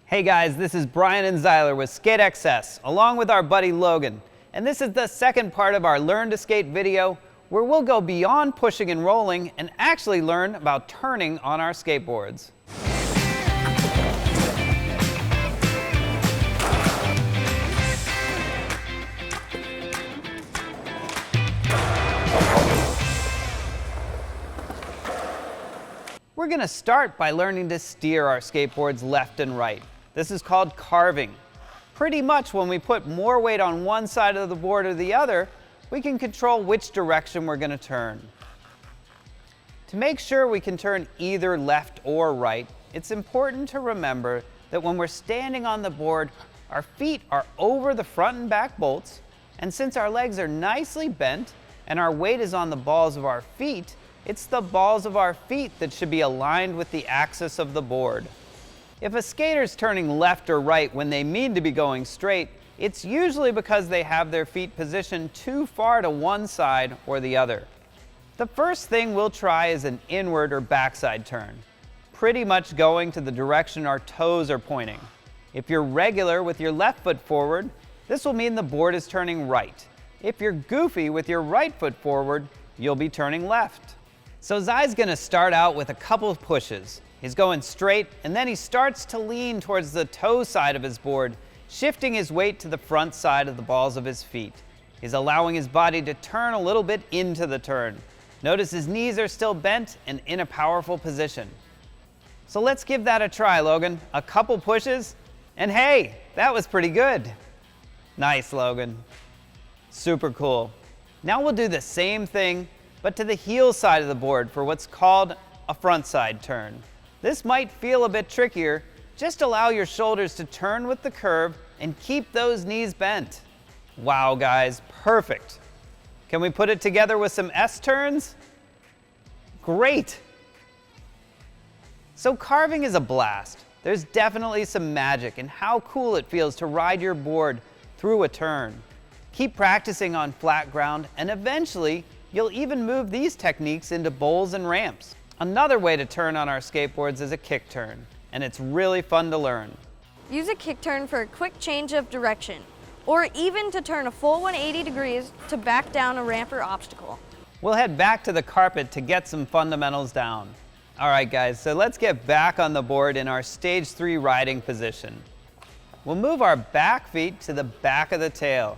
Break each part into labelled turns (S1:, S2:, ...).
S1: Hey guys, this is Brian and Zyler with SkateXS, along with our buddy Logan. And this is the second part of our Learn to Skate video, where we'll go beyond pushing and rolling and actually learn about turning on our skateboards. We're going to start by learning to steer our skateboards left and right. This is called carving. Pretty much when we put more weight on one side of the board or the other, we can control which direction we're going to turn. To make sure we can turn either left or right, it's important to remember that when we're standing on the board, our feet are over the front and back bolts, and since our legs are nicely bent and our weight is on the balls of our feet, it's the balls of our feet that should be aligned with the axis of the board. If a skater's turning left or right when they mean to be going straight, it's usually because they have their feet positioned too far to one side or the other. The first thing we'll try is an inward or backside turn, pretty much going to the direction our toes are pointing. If you're regular with your left foot forward, this will mean the board is turning right. If you're goofy with your right foot forward, you'll be turning left. So Zy's gonna start out with a couple of pushes. He's going straight, and then he starts to lean towards the toe side of his board, shifting his weight to the front side of the balls of his feet. He's allowing his body to turn a little bit into the turn. Notice his knees are still bent and in a powerful position. So let's give that a try, Logan. A couple pushes, and hey, that was pretty good. Nice, Logan. Super cool. Now we'll do the same thing, but to the heel side of the board for what's called a frontside turn. This might feel a bit trickier. Just allow your shoulders to turn with the curve and keep those knees bent. Wow, guys, perfect. Can we put it together with some S turns? Great. So carving is a blast. There's definitely some magic in how cool it feels to ride your board through a turn. Keep practicing on flat ground, and eventually you'll even move these techniques into bowls and ramps. Another way to turn on our skateboards is a kick turn, and it's really fun to learn.
S2: Use a kick turn for a quick change of direction, or even to turn a full 180 degrees to back down a ramp or obstacle.
S1: We'll head back to the carpet to get some fundamentals down. All right, guys, so let's get back on the board in our stage 3 riding position. We'll move our back feet to the back of the tail.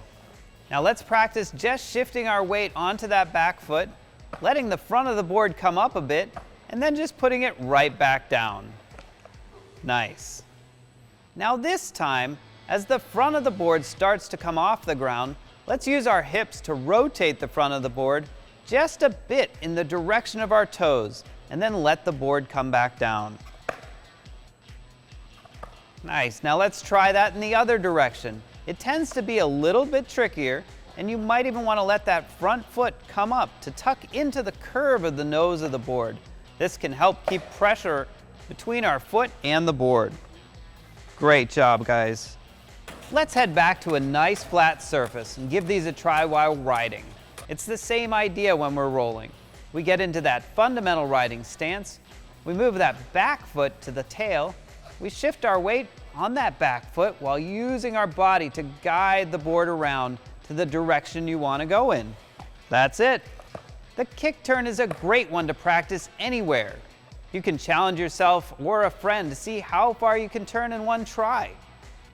S1: Now let's practice just shifting our weight onto that back foot, letting the front of the board come up a bit, and then just putting it right back down. Nice. Now this time, as the front of the board starts to come off the ground, let's use our hips to rotate the front of the board just a bit in the direction of our toes, and then let the board come back down. Nice. Now let's try that in the other direction. It tends to be a little bit trickier, and you might even want to let that front foot come up to tuck into the curve of the nose of the board. This can help keep pressure between our foot and the board. Great job, guys. Let's head back to a nice flat surface and give these a try while riding. It's the same idea when we're rolling. We get into that fundamental riding stance, we move that back foot to the tail, we shift our weight on that back foot while using our body to guide the board around to the direction you want to go in. That's it. The kick turn is a great one to practice anywhere. You can challenge yourself or a friend to see how far you can turn in one try.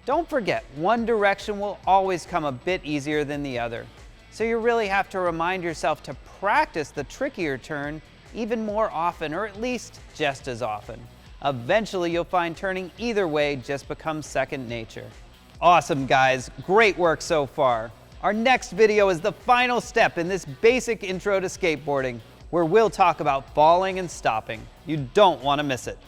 S1: Don't forget, one direction will always come a bit easier than the other. So you really have to remind yourself to practice the trickier turn even more often, or at least just as often. Eventually you'll find turning either way just becomes second nature. Awesome, guys. Great work so far. Our next video is the final step in this basic intro to skateboarding, where we'll talk about falling and stopping. You don't want to miss it.